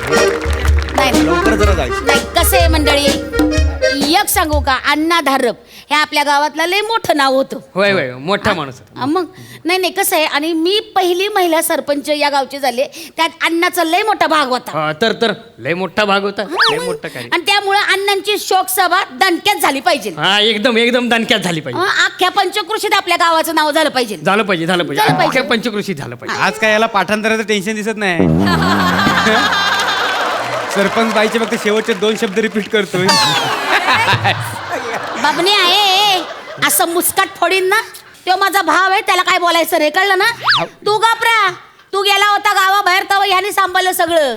नाही लवकर जरा जायचं. नाही कसं आहे मंडळी, एक सांगू का, अण्णा धारप हे आपल्या गावातलं लय मोठं नाव होतं. होय होय मोठा माणूस होता. मग नाही कसं आहे, आणि मी पहिली महिला सरपंच या गावचे झाले, त्यात अण्णाचा लय मोठा भाग होता. तर लय मोठा भाग होता, लय मोठा काय. आणि त्यामुळे अण्णांची शोकसभा दणक्यात झाली पाहिजे. हा एकदम दणक्यात झाली पाहिजे. अख्ख्या पंचकृषीत आपल्या गावाचं नाव झालं पाहिजे. झालं पाहिजे झालं पाहिजे. अख्ख्या पंचकृषीत झालं पाहिजे. आज काय याला पाठांतराचं टेन्शन दिसत नाही. सरपंच बाईचे फक्त शेवटचे 2 शब्द रिपीट करतोय. बाबने आहे असं मुस्काट फोडीन ना, तो माझा भाव आहे, त्याला काय बोलायचं रे, कळलं ना. तू गापरा, तू गेला होता गावाबाहेर, तेव्हा ह्याने सांभाळलं सगळं.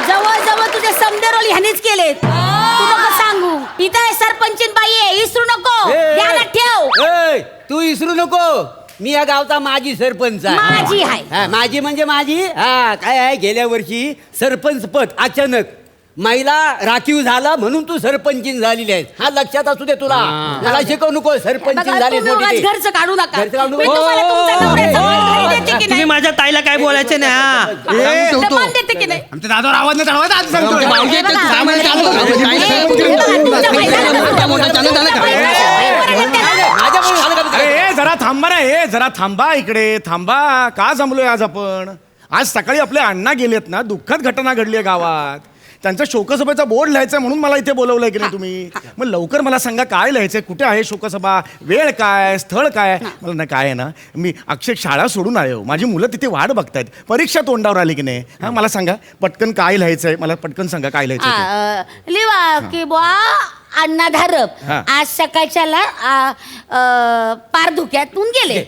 जवळ तुझे समदे रोल ह्यानेच केलेत. तू नको सांगू, इथं सरपंचीन बाई आहे, इसरू नको, ध्यानात ठेव. तू इसरू नको, मी या गावचा माजी सरपंच आहे. माझी आहे. हा, माझी म्हणजे माझी. हा काय आहे, गेल्या वर्षी सरपंच पद अचानक महिला राखीव झाला म्हणून तू सरपंचीन झालेली आहेस. हा लक्षात असू दे तुला. मला शिकवू नको, सरपंचीन झाली. घरचं काढू नका. घरचं काढू मी नको. तुम्हाला तुमच्या नवऱ्याचं मान देते की तुम्ही नाही? माझ्या ताईला काय बोलायचं नाही. मान देते की नाही? आमच्या दादावर आवाज नाही चढवायचा आज सांगतो. हे बघा. अरे जरा थांबा ना, हे जरा थांबा, इकडे थांबा. का जमलोय आज आपण? आज सकाळी आपले अण्णा गेलेत ना, दुःखद घटना घडली आहे गावात. त्यांचा शोकसभेचा बोर्ड लिहायचा म्हणून मला इथे बोलवलंय की नाही तुम्ही? मग लवकर मला सांगा काय लिहायचंय, कुठे आहे शोकसभा, वेळ काय, स्थळ काय. मला ना काय आहे ना, मी अक्षय शाळा सोडून आलो, माझी मुलं तिथे वाट बघतायत, परीक्षा तोंडावर आली की नाही. हा मला सांगा पटकन काय लिहायचंय, मला पटकन सांगा काय लिहायचंय. लिवा की बुवा अण्णा धारप हा. आज सकाळच्याला पार धुक्यातून गेले.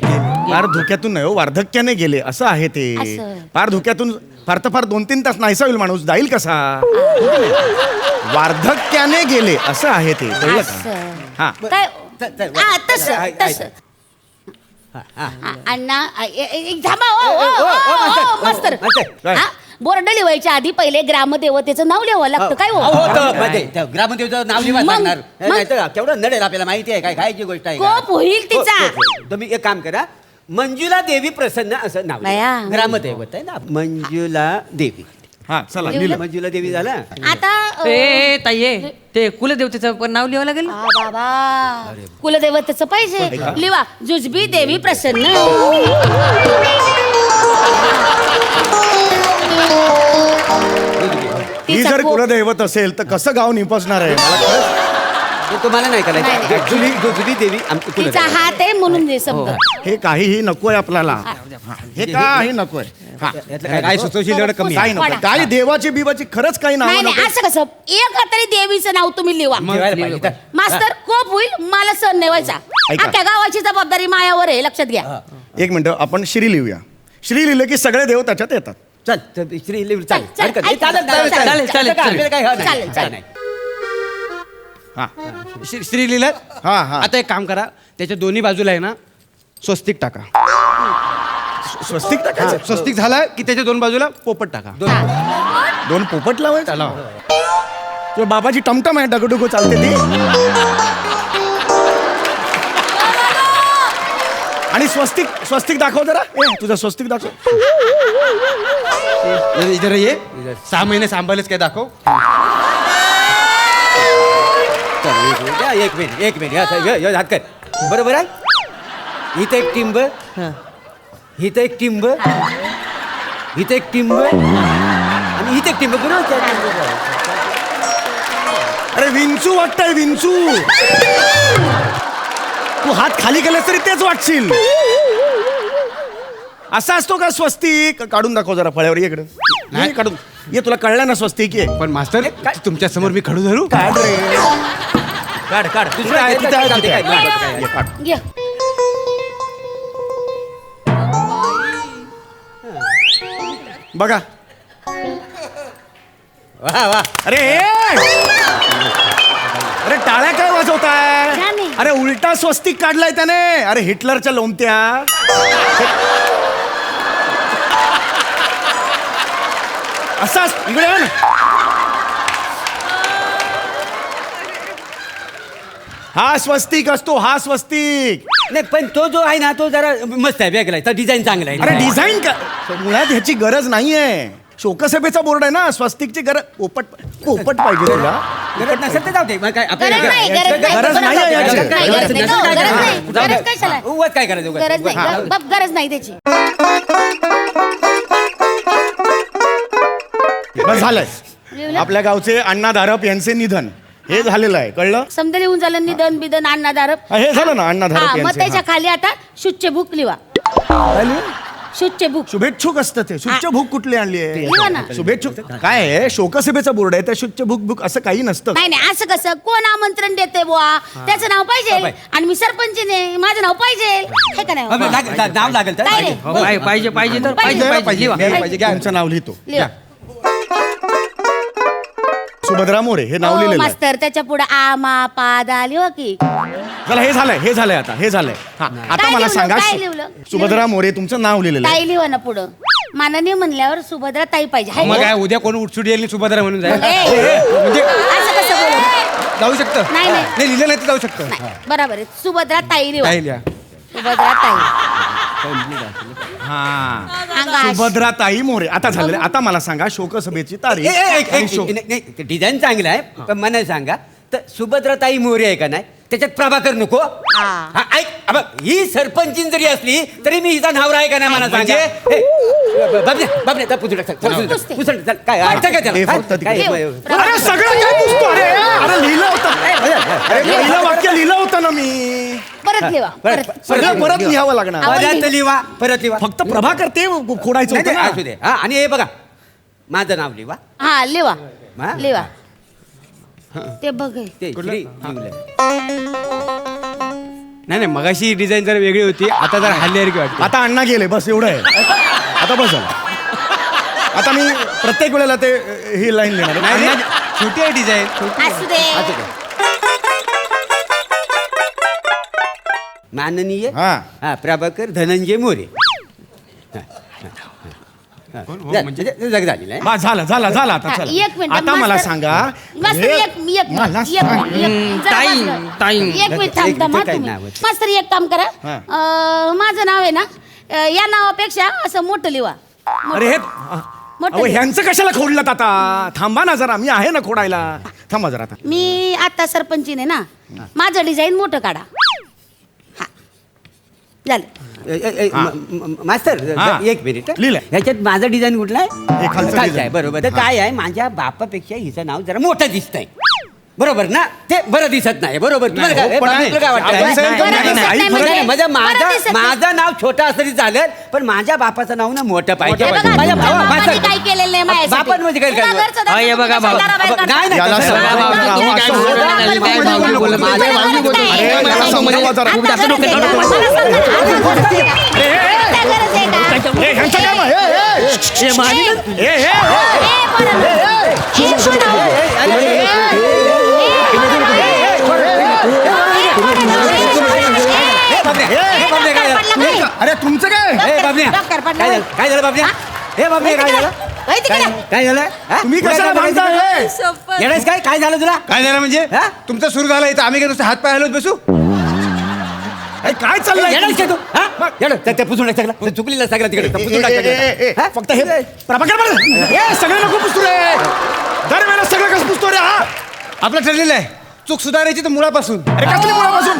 फार धोक्यातून नाही हो, वार्धक्याने गेले असं आहे ते. असं. फार धोक्यातून फार तर फार 2-3 तास नाहीसा होईल, माणूस जाईल कसा. वार्धक्याने गेले असं आहे ते, कळलं का? असं. हा काय चल. तसं अण्णा थांबा. ओ मास्तर, काय? बोर्ड लिवायच्या आधी पहिले ग्रामदेवतेचं नाव लिहावं लागतं काय हो? ग्रामदेवचं नाव लिहायला मग- लागणार. मग- नाही तर केवढं नडेल आपल्याला माहिती आहे काय खायची गोष्ट आहे का? कोप होईल तिचा. तुम्ही एक काम करा, मंजुला देवी प्रसन्न असं नाव लिहा. बया. ग्रामदैवत आहे ना, मंजुला देवी. हा चला लिहिलं? लिहिलं. मंजुला देवी झाला. आता ए ताई, ते कुलदेवतेचं पण नाव लिहावं लागेल. बाबा कुलदैवतेचं पाहिजे. लिवा जुजबी देवी प्रसन्न. ही जर कुलदैवत असेल तर कसं गाव निपजणार आहे मला कळत. ते तुम्हाला नाही नाही. करायचं. जुजबी देवी आमची तिचा कुलदेवी. हात आहे म्हणून दे समजा. हे काहीही नकोय आपल्याला. हे काही नकोय. हा. यातलं काय सुचवशील तेवढं कमी काही नको, काही देवाची बिवाची खरंच काही नाव नाही नको. असं कसं, एक तरी देवीचं नाव तुम्ही लिवा. ठेवायला पाहिजे. तर- मास्तर कोप होईल, मला सण नाही व्हायचा. ऐका. अख्ख्या गावाची जबाबदारी मायावर आहे, लक्षात घ्या. एक मिनिट, आपण श्री लिहूया. श्री लिहिलं की सगळे देव त्याच्यात येतात. चल श्री लिहू. चालेल. चल, हरकत नाही. ऐक, चल, चालेल. चालेल, चालेल, आपल्याला काय हरकत नाही. चालेल, चालेल. नाही. हा श्री लिहिलं. हा हा. आता एक काम करा, त्याच्या दोन्ही बाजूला आहे ना स्वस्तिक टाका. स्वस्तिक टाकायचं. स्वस्तिक झाला की त्याच्या 2 बाजूला पोपट टाका. 2 पोपट लावायचं. तुझ्या बाबाची टमटम आहे, डगडुगो चालते ती. आणि स्वस्तिक दाखव जरा. तुझा स्वस्तिक दाखव. जरा ये 6 महिने सांभाळलेच काय दाखव. चल, एक मिनिट हात कर. बरोबर आहे. इथं एक टिंब, इथं एक टिंब, इथं एक टिंब आणि इथं एक टिंब. बरोबर. अरे विंचू वाटतंय, विंचू. तू हात खाली केलास तरी तेच वाटशील. असा असतो का स्वस्तिक? काढून दाखव जरा फळ्यावर. ये इकडे. नाही काढून ये, तुला कळलं ना स्वस्तिक आहे. पण मास्तर तुमच्या समोर मी खडू धरू. काढ रे. काढ. दुसरं आहे तिथं आहे, तिथे आहे. काय? ये, काढ. घ्या. बघा. वा. अरे अरे टाळ्या काय वाजवताय? गाणे. अरे उलटा स्वस्तिक काढलाय त्याने. अरे हिटलरच्या लोमत्या. असाच इकडे ये ना. हा स्वस्तिक असतो, हा स्वस्तिक. नाही पण तो जो आहे ना तो जरा मस्त आहे, वेगळा आहे, डिझाईन चांगला आहे. अरे डिझाईन का मुळात ह्याची गरज नाहीये. शोकसभेचा बोर्ड आहे ना, स्वस्तिकची गरज पोपट पाहिजे तुला. गरज नसेल तर जाऊ दे. मग काय आपल्याला गरज नाही, गरज नाही आहे याची. गरज नाही, गरज नाही, गरज गरज नाही. जाऊ दे. गरज कशाला? उगाच काय करायचं उगाच. गरज नाही, हा. गरज नाही त्याची. बस झालंय. लिहिलं? आपल्या गावचे अण्णा धारप यांचे निधन हे झालेलं आहे, कळलं? समजा लिहून झालं निधन बिधन अण्णा दारप. हे झालं ना अण्णा हा, धारप मग यांचे. त्याच्या खाली आता शुच्चे भूक लिहा. काय लिहू? शुच्चे भूक शुभेच्छुक असतं ते. शुच्च भूक कुठली आणली लिहा ना. आहे? शुभेच्छुक काय आहे? शोकसभेचा बोर्ड आहे, त्या शुच्च भूक असं काही नसतं. नाही नाही, असं कसं कोण आमंत्रण देते बुवा, त्याचं नाव पाहिजे. आणि मी सरपंचीने, माझं नाव पाहिजे, हे का हा, नाही? नाव लागेल तर काय रे? हो, पाहिजे तर पाहिजे. पाहिजे लिहा. तुमचं नाव लिहितो. लिहा. सुभद्रा मोरे हे नाव हो, लिहिलेलं आहे. मास्तर त्याच्या पुढे आ मा पा दा लिहा की. चला हे झालंय आता हे झालंय. हा आता काय मला लिहिलं? सांगा काय लिहिलं? सुभद्रा मोरे तुमचं नाव लिहिलेलं आहे. ताई लिहा ना पुढं. माननीय म्हणल्यावर सुभद्रा ताई पाहिजे, हाय मग ना? काय उद्या कोण उठसूट येईल सुभद्रा म्हणून जाईल म्हणजे असं कसं बोलू? जाऊ शकतं नाही, नाही. नाही लिहिलं नाही तर जाऊ शकतं. नाही, बरोबर आहे. सुभद्रा ताई लिहा. काय लिहा सुभद्रा ताई. हा अंगाश. सुभद्रा ताई मोरे. आता झालं. आता मला सांगा शोकसभेची तारीख आणि शोक. नाही डिझाईन चांगलं आहे पण मला सांगा तर सुभद्राताई मोरे आहे का नाही त्याच्यात प्रभाकर नको. हा. हा, ऐक अब ही सरपंचीन जरी असली तरी मी हिचा नवरा आहे का नाही मला सांगा. बापरे काय अर्थ काय त्याला? हे फक्त काय- लिह. काय- अरे सगळं काय पुसतो? अरे लिहिलं होतं. अरे पहिलं वाक्य लिहिलं होतं ना मी. परत लिहा. परत- परत. सगळं परत लिहावं लागणार. परत लिहा परत लिहा. फक्त प्रभाकर ते खोडायचं नाही, होतं नाही, ना. असू दे. हा, आणि हे बघा माझं नाव लिहा. हा लिहा. हा? लिहा. ते बघ हे. ते श्री लिहिलंय. नाही मगाशी डिझाईन जरा वेगळी होती, आता जरा हल्ल्यासारखी वाटते. आता अण्णा गेले बस एवढं आहे. आता बस झालं. आता मी प्रत्येक वेळेला ते ही लाईन लिहिणार आहे. नाही, नाही, छोटी आहे डिझाईन. असू दे. असू दे. माननीय हा. हा प्रभाकर धनंजय मोरे. म्हणजे झालेलं आहे. बस झालं आता हा, चला. एक मिनिट आता मला मास्तर- सांगा मास्तर हे- एक मला सांग. जरा ताई, मास्तर. ताई. एक मिनिट थांब थांब, हा ते काय तुम्ही. नाव आहे? मास्तर एक काम करा. हा. माझं नाव आहे ना, या नावापेक्षा असं मोठं लिहा. अरे हे मोठं अहो, लिहा. ह्यांचं कशाला खोडलं आता? थांबा ना जरा, मी आहे ना खोडायला. थांबा जरा आता. मी आता सरपंचीने ना, माझं डिझाईन मोठं काढा. हा झालं. मास्तर हा. एक मिनिट लिहिलंय. ह्याच्यात माझं डिझाईन कुठलं आहे? हे खालचं खालचं design. आहे बरोबर. तर काय आहे माझ्या बापापेक्षा हिचं नाव जरा मोठं दिसतंय बरोबर ना. ते बरं दिसत नाही बरोबर. तुम्हाला काय- पण तुला काय वाटतं? आपण साहेब, बरं नाही, दिसत नाही, नाही फरक म्हणजे? आहे. म्हणजे बरं दिसत नाही. माझं नाव छोटं असं तरी चालेल पण माझ्या बापाचं नाव ना मोठं पाहिजे. हे बघा, माझ्या तुमच्या भावा- बापाने मास्तर- काय केलेलं नाही माझ्यासाठी. बापांमध्ये काय तुला केलं? घरचं दाखवतो, हे बघा, तुला बाबा. दाराबाहेर काढतो. नाही, नाही, याला तसं- समजावं बाबा, जरा, तुम्ही अहो, काय असं बोलता? बोलता? बाबा, बाबा, बाबा, बाबा, बाबा, बाबा, माझ्या बाबा, बाजूला बाबा, काय? अरे, याला समजावं जरा. आता गरज आहे का? आता गरज आहे का? आता गरज आहे का? हे, ह्यांचं काय मग? हे, हे, हे, हे, हे. ए, बरं. हे कोण आहे? अरे तुमचं काय? ए, बाबल्या. डॉक्टर पडला. काय झालं? काय झालं बाबल्या? हे बाबल्या काय झालं? वै तिकडे. काय झालं? हा? तुम्ही पुढे कशाला काय भांडताय? बघायचं? येडायस काय झालं तुला? काय झालं म्हणजे हा? तुमचं सुरू झालं इथं, आम्ही काय नुसतं हात पाय हलवत बसू? अरे, काय चाललंय येडायस का तू? हा? येडं. त्या पुसून टाक सगळं. ते चुकलेलं सगळं तिकडे. त्या पुसून टाक सगळं. हा? फक्त हे प्रभाकर बरं. हे सगळे नको पुसतो रे. दरवेळेला सगळं कसं पुसतो रे हा? आपलं ठरलेलं आहे चूक सुधारायची तर मुळापासून. अरे कसली मुळापासून?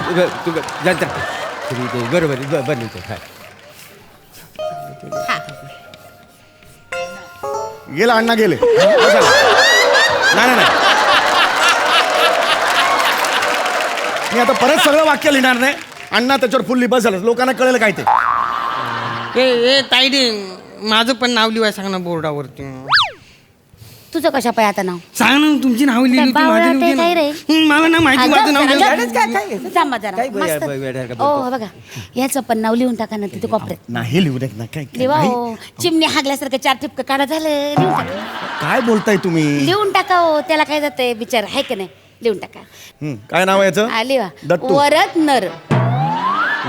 बरोबर बनवतो. गेला अण्णा गेले. नाही मी आता परत सगळं वाक्य लिहिणार नाही. अण्णा त्याच्यावर फुल लिबस झालं. लोकांना कळेल काय ते. ए ताईडे, माझं पण नाव लिहाय सांग ना बोर्डावरती. तुझं कशा पाय आता नाव? सांग ना तुमची नाव लिहिली होती, काय माझी बावळा लिहिली ते काय रे? नाही. मला ना माहिती माझं नाव लिहिलं. येडच काय? थांबा जरा. काय मस्त. वेड्यासारखं ओ बघा, याचं पण नाव लिहून टाका ना तिथे कोपऱ्यात. नाही लिहू दे ना. काय लिवा नाही. हो. चिमणी हागल्यासारखं 4 ठिपकं काढा झालं. लिहून टाका. काय बोलताय तुम्ही? लिहून टाका हो. त्याला काय जातंय बिचार, आहे की नाही? लिहून टाका. काय नाव आहे याचं? हा, लिहा. दत्तू. वरद नर.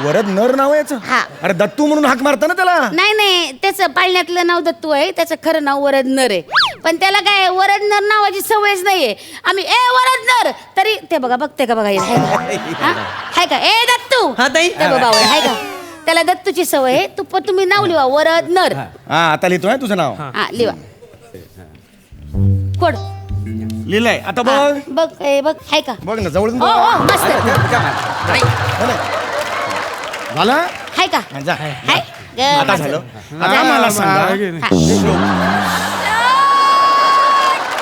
वरद नर नाव आहे याचं? हा. अरे दत्तू म्हणून हाक मारता ना त्याला. नाही त्याचं पाळण्यातलं नाव दत्तू आहे, त्याचं खरं नाव वरद नर आहे. पण त्याला काय वरदनर नावाची सवयच नाहीये. आम्ही ए वरदनर तरी ते बघा बघते का बघा हे, हाय का? हा? हाय का ए दत्तू हा, ताई. ते बघा होय, हाय का? त्याला दत्तूची सवय आहे. तुम्ही नाव लिहा वरदनर. हा आता लिहितोय तुझं नाव हा लिहा कोड लिहिलंय आता हा, बघ बघ ए बघ हाय का? बघ ना जवळून हो हो मस्त झालं हाय का? हा, जा. हाय ग, आता मस्त. झालं आता मला सांगा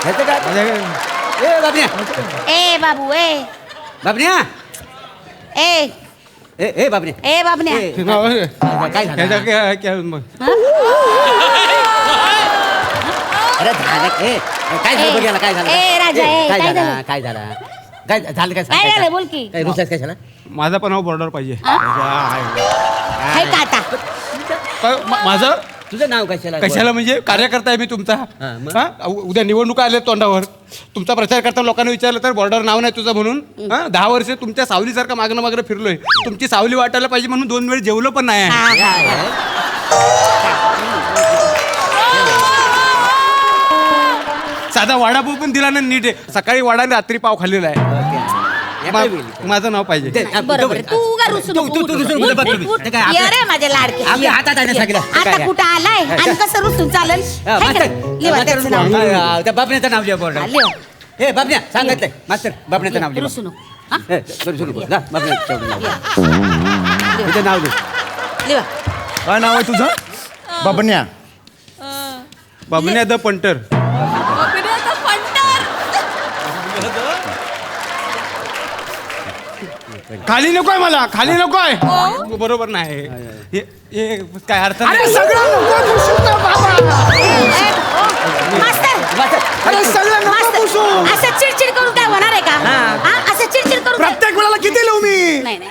ह्याचं काय ए बाबऱ्या ए बाबू ए बाबऱ्या ए ए बाबऱ्या ए बाबन्या ए, काय झालं अरे झालं ए काय झालं बघ याला काय झालं ए, राजा, ए, काय काय झालं झालं? काय झालं काय झालं काय काय झालं बोल की काय रुसलास काय झालं माझा पण बॉर्डर पाहिजे हाय का आता माझं तुझं नाव कशाला कशाला म्हणजे कार्यकर्ता आहे मी तुमचा हा, मग? हा? उद्या निवडणुका आल्या तोंडावर तुमचा प्रचार करता लोकांना विचारलं तर बॉर्डर नाव नाही तुझं म्हणून हा? 10 वर्ष तुमच्या सावलीसारखं मागणं मागणं फिरलोय तुमची सावली वाटायला पाहिजे म्हणून 2 वेळ जेवलो पण नाही हा, आहे. हा, हा. साधा वडापाव पण दिला ना नीट आहे. सकाळी वडा आणि रात्री पाव खाल्लेला आहे माझं नाव पाहिजे बरोबर आहे. तू उगा रुसू नको. तू रुसून नको. बघ तुम्ही. ते काय ये रे माझे लाडके आम्ही हातात आहे ना सगळं. ते आता काय? कुठं आलाय आणि कसं रुसून चालेल हाय का? लिहा त्याचं नाव. त्या बापण्याचं नाव लिहा बोर्ड हा, लिहा. हे बापण्या सांगत मास्तर बापण्याचं नाव लिहा रुसू नको हा? रुसू नको जा बापण्याचं नाव लिहा. तुझं नाव लिहा लिहा. काय नाव आहे तुझं बबन्या बबन्या द पंटर खाली नकोय मला खाली नकोय बरोबर नाही हे काय अर्थ अरे नाही सगळं नको पुसू ना बाबा. ए, ओ, मास्तर अरे सगळं नको मास्तर, पुसू. असं चिडचिड करून काय होणार आहे का हा? असं चिडचिड करून काय- प्रत्येक वेळेला किती लिहू मी नाही नाही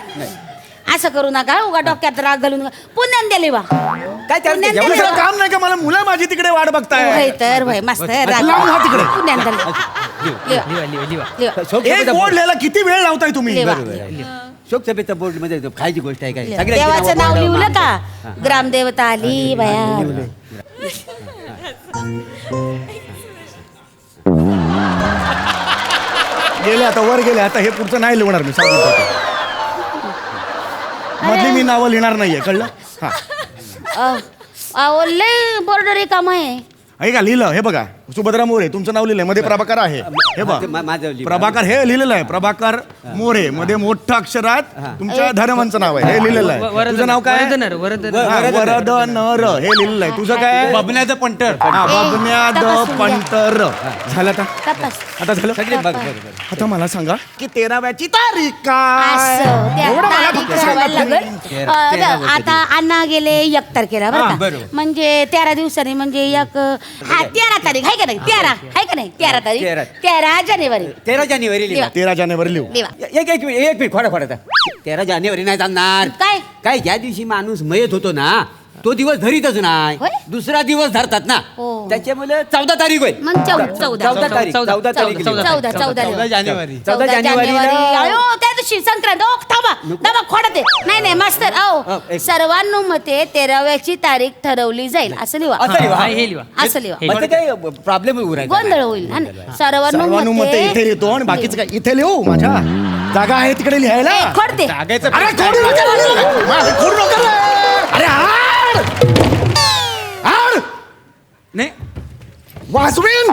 असं करू नका उगा डोक्यात राग घालून पुण्यात द्या लिवा काय त्याला पुण्यात एवढं द्या दुसरं काम नाही का मला मुलं माझी तिकडे वाट बघताय होय तर होय मस्त राग लावून हा तिकडे. पुण्यात द्या लिवा एक बोर्ड लिहायला किती वेळ लावताय तुम्ही लिवा. शोकसभेचा बोर्ड मध्ये खायची गोष्ट आहे काय लिवा. सगळ्यांची देवाचं नावं नाव बोर्डावर लिहिलं लावा. का ग्रामदेवता आली बाया गेले आता वर गेले आता हे पुढचं नाही लिहणार मी सांगून ठेवतो. मधली मी नावं लिहिणार नाहीये कळलं हा लय बॉर्डर काम आहे ऐका लिहिलं हे बघा सुभद्रा मोरे तुमचं नाव लिहिलंय मध्ये प्रभाकर आहे हे बघ माझं लिहिलं. प्रभाकर हे लिहिलेलं आहे प्रभाकर मोरे मध्ये मोठ्या अक्षरात तुमच्या धर्मांचं नाव आहे हे लिहिलेलं आहे तुझं नाव काय वरदनर हा, वरदनर हे लिहिलेलं आहे तुझं काय बबन्या द पंटर हा बबन्या द तपासून घ्या. पंटर झालं आता तपास आता झालं सगळे बघ बरोबर आता मला सांगा की 13व्याची तारीख काय असं त्या एवढं मला तारीख फक्त ठरवायला सांगा लागेल. तुम्ही. आता अण्णा गेले 1 तारखेला हा, बरं का बरोबर. म्हणजे 13 दिवसांनी म्हणजे 13 तारीख आहे का नाही 13 आहे का नाही 13 तारीख 13 जानेवारी 13 जानेवारी लिहा 13 जानेवारी लिहू लिहा एक मिनिट खोडा 13 जानेवारी नाही जाणार काय काय ज्या दिवशी माणूस मयत होतो ना तो दिवस धरीतच नाही होय? दुसरा दिवस धरतात ना हो. त्याच्यामुळे 14 तारीख होय मग 14 तारीख 14 तारीख लिहा. 14 जानेवारी 14 जानेवारीला- अयो त्या दिवशी संक्रांत ओ थांबा थांबा खोडत आहे. नाही नाही मास्तर हो, अहो एक- सर्वांनुमते 13व्याची तारीख ठरवली जाईल असं लिहा असं लिहा. हे लिहा असं लिहा मग ते काय प्रॉब्लेम उरायचा गोंधळ होईल हा ना? सर्वानुमते इथे लिहितो आणि बाकीचं काय इथे लिहू माझ्या जागा आहे तिकडे लिहायला ए, खोडते जागेचं अरे खोडू नका रे. माझं खोडू नका रे. अरे आड नाही वासवीन